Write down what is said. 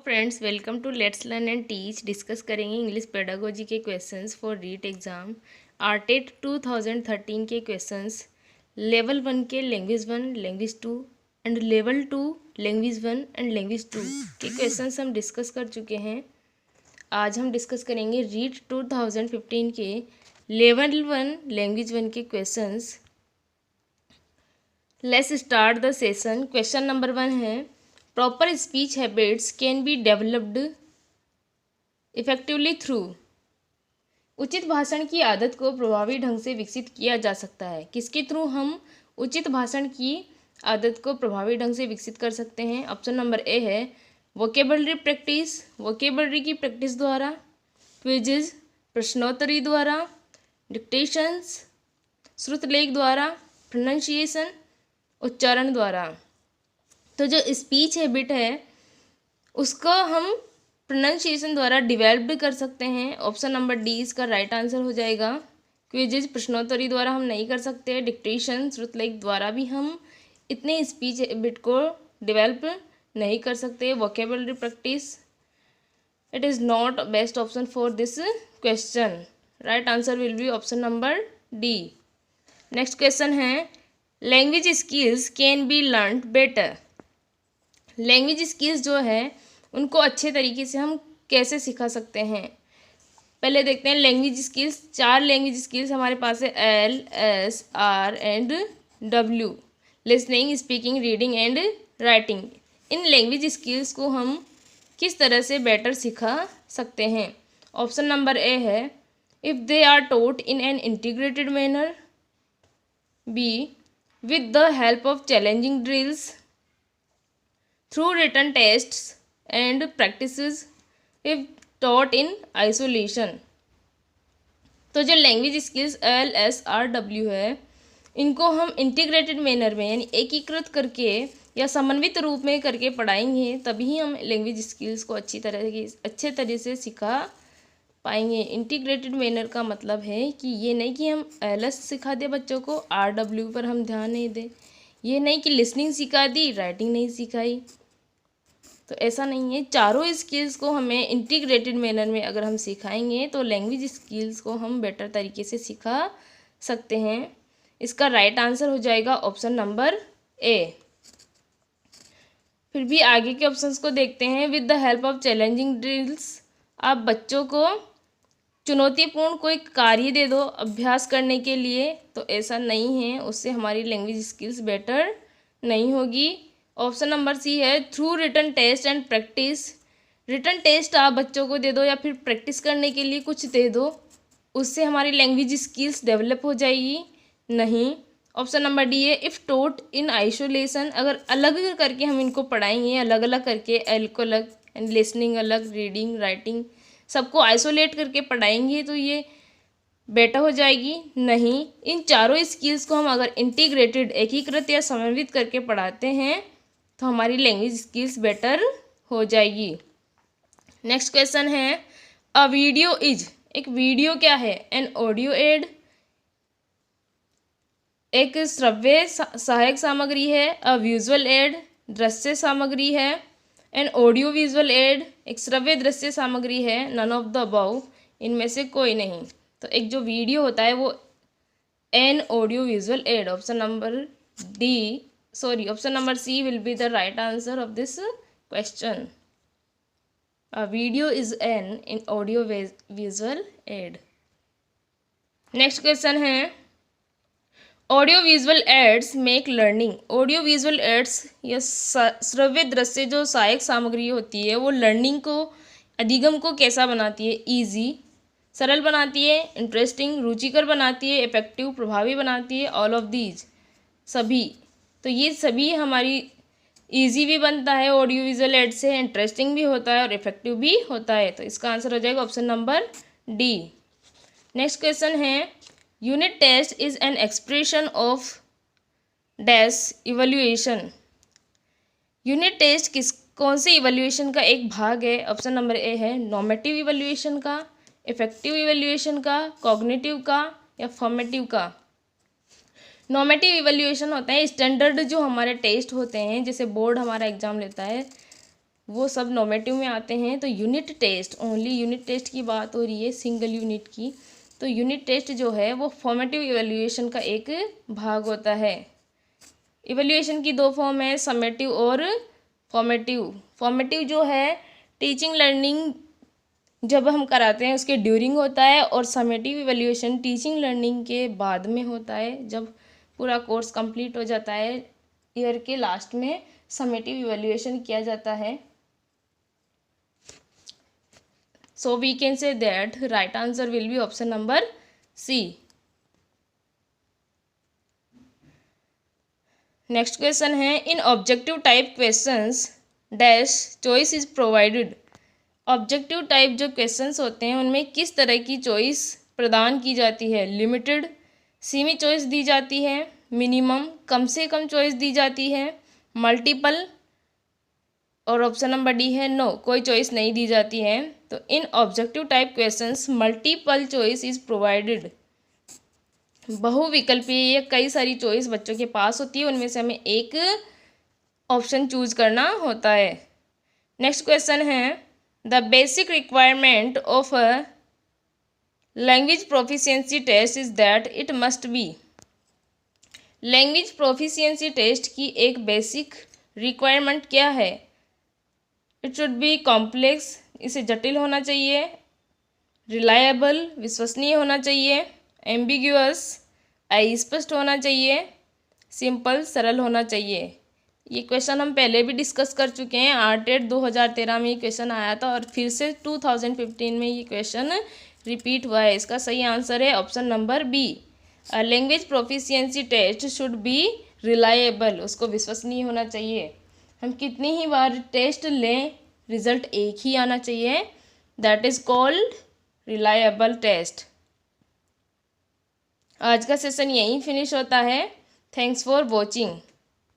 Friends, welcome to let's learn and teach. Discuss करेंगे English pedagogy के questions for REET exam. RTET 2013 के questions level 1 के language 1, language 2 and level 2 language 1 and language 2 के questions हम discuss कर चुके हैं। आज हम डिस्कस करेंगे रीट 2015 के लेवल 1 लैंग्वेज 1 के questions. Let's start the session. Question number 1 है, proper speech habits can be developed effectively through. उचित भाषण की आदत को प्रभावी ढंग से विकसित किया जा सकता है। किसके थ्रू हम उचित भाषण की आदत को प्रभावी ढंग से विकसित कर सकते हैं? ऑप्शन नंबर ए है वोकेबलरी प्रैक्टिस, वोकेबलरी की प्रैक्टिस द्वारा, क्विजेज प्रश्नोत्तरी द्वारा, डिक्टेशंस श्रुतलेख द्वारा, प्रोनाउंसिएशन उच्चारण द्वारा। तो जो स्पीच हैबिट है उसको हम प्रोनाउंसिएशन द्वारा डिवेल्प्ड कर सकते हैं। ऑप्शन नंबर डी इसका राइट आंसर हो जाएगा। क्विजेज प्रश्नोत्तरी द्वारा हम नहीं कर सकते। डिक्टेशन श्रुतलेख द्वारा भी हम इतने स्पीच हैबिट को डिवेल्प नहीं कर सकते। Vocabulary practice it is not best option for this question. Right answer will be option number D. Next question है, language skills can be learn better. Language skills जो है उनको अच्छे तरीके से हम कैसे सिखा सकते हैं? पहले देखते हैं लैंग्वेज स्किल्स। 4 लैंग्वेज स्किल्स हमारे पास है, L, S, R and W. Listening, speaking, reading and writing. इन लैंग्वेज स्किल्स को हम किस तरह से बेटर सिखा सकते हैं? ऑप्शन नंबर ए है, if they are taught in an integrated manner. B, with the help of challenging drills, through written tests and practices, if taught in isolation। तो जो language skills L, S, R, W है इनको हम integrated manner में यानी एकीकृत करके या समन्वित रूप में करके पढ़ाएंगे तभी हम लैंग्वेज स्किल्स को अच्छे तरह से सिखा पाएंगे। इंटीग्रेटेड मैनर का मतलब है कि ये नहीं कि हम एलएस सिखा दें बच्चों को, आर डब्ल्यू पर हम ध्यान नहीं दें। ये नहीं कि लिसनिंग सिखा दी, राइटिंग नहीं सिखाई, तो ऐसा नहीं है। चारों स्किल्स को हमें इंटीग्रेटेड मैनर में अगर हम सिखाएंगे तो लैंग्वेज स्किल्स को हम बेटर तरीके से सिखा सकते हैं। इसका राइट आंसर हो जाएगा ऑप्शन नंबर ए। फिर भी आगे के ऑप्शंस को देखते हैं। With the help of challenging drills, आप बच्चों को चुनौतीपूर्ण कोई कार्य दे दो अभ्यास करने के लिए, तो ऐसा नहीं है, उससे हमारी लैंग्वेज स्किल्स बेटर नहीं होगी। ऑप्शन नंबर सी है through written test and practice. Written test आप बच्चों को दे दो या फिर प्रैक्टिस करने के लिए कुछ दे दो, उससे हमारी लैंग्वेज स्किल्स डेवलप हो जाएगी, नहीं। ऑप्शन नंबर डी है इफ़ टोट इन आइसोलेशन। अगर अलग करके हम इनको पढ़ाएंगे, अलग अलग करके, एल को अलग, लिसनिंग अलग, रीडिंग, राइटिंग सबको आइसोलेट करके पढ़ाएंगे तो ये बेटर हो जाएगी, नहीं। इन चारों स्किल्स को हम अगर इंटीग्रेटेड एकीकृत या समन्वित करके पढ़ाते हैं तो हमारी लैंग्वेज स्किल्स बेटर हो जाएगी। नेक्स्ट क्वेश्चन है, अ वीडियो इज। एक वीडियो क्या है? एन ऑडियो एड, एक श्रव्य सहायक सामग्री है। अ विजुअल एड, दृश्य सामग्री है। एन ऑडियो विजुअल एड, एक श्रव्य दृश्य सामग्री है। नन ऑफ द अबव, इनमें से कोई नहीं। तो एक जो वीडियो होता है वो an audio visual aid. Option number C will be the right answer of this question. A video is an audio visual aid. Next question है, audio visual aids make learning. Audio visual aids या श्रव्य दृश्य जो सहायक सामग्री होती है वो लर्निंग को, अधिगम को कैसा बनाती है? ईजी, सरल बनाती है, इंटरेस्टिंग, रुचिकर बनाती है, इफेक्टिव, प्रभावी बनाती है, ऑल ऑफ दीज, सभी। तो ये सभी हमारी ईजी भी बनता है ऑडियो विजुअल एड से, इंटरेस्टिंग भी होता है और इफेक्टिव भी होता है। तो इसका आंसर हो जाएगा option number D. Next question है, unit test is an expression of dash evaluation. Unit test कौन से इवैल्यूएशन का एक भाग है? ऑप्शन नंबर ए है नॉर्मेटिव इवैल्यूएशन का, इफेक्टिव इवैल्यूएशन का, कॉग्निटिव का या फॉर्मेटिव का। नॉर्मेटिव इवैल्यूएशन होता है स्टैंडर्ड जो हमारे टेस्ट होते हैं, जैसे बोर्ड हमारा एग्जाम लेता है वो सब नॉर्मेटिव में आते हैं। तो unit test, only unit test की बात हो रही है, सिंगल यूनिट की। तो यूनिट टेस्ट जो है वो फॉर्मेटिव इवैल्यूएशन का एक भाग होता है। इवैल्यूएशन की दो फॉर्म है, समेटिव और फॉर्मेटिव। फॉर्मेटिव जो है टीचिंग लर्निंग जब हम कराते हैं उसके ड्यूरिंग होता है, और समेटिव इवैल्यूएशन टीचिंग लर्निंग के बाद में होता है, जब पूरा कोर्स कंप्लीट हो जाता है ईयर के लास्ट में समेटिव इवैल्यूएशन किया जाता है। So we can say that right answer will be option number C. Next question है, in objective type questions dash choice is provided. Objective type जो क्वेश्चंस होते हैं उनमें किस तरह की चॉइस प्रदान की जाती है? लिमिटेड, सीमित चॉइस दी जाती है, मिनिमम कम से कम चॉइस दी जाती है, मल्टीपल, और ऑप्शन नंबर डी है नो, कोई चॉइस नहीं दी जाती है। तो in objective type questions multiple choice is provided. बहुविकल्पीय या कई सारी चॉइस बच्चों के पास होती है, उनमें से हमें एक ऑप्शन चूज करना होता है। नेक्स्ट क्वेश्चन है, the basic requirement of a language proficiency test is that it must be. Language proficiency test की एक बेसिक रिक्वायरमेंट क्या है? इट शुड बी कॉम्प्लेक्स, इसे जटिल होना चाहिए, रिलायबल, विश्वसनीय होना चाहिए, एम्बिग्यूअस, अस्पष्ट होना चाहिए, सिंपल, सरल होना चाहिए। ये क्वेश्चन हम पहले भी डिस्कस कर चुके हैं, आरटेट 2013 में ये क्वेश्चन आया था और फिर से 2015 में ये क्वेश्चन रिपीट हुआ है। इसका सही आंसर है option number B. Language proficiency test should be reliable, उसको विश्वसनीय होना चाहिए। हम कितनी ही बार टेस्ट लें रिजल्ट एक ही आना चाहिए, that is called reliable test. आज का सेशन यहीं फिनिश होता है। Thanks for watching.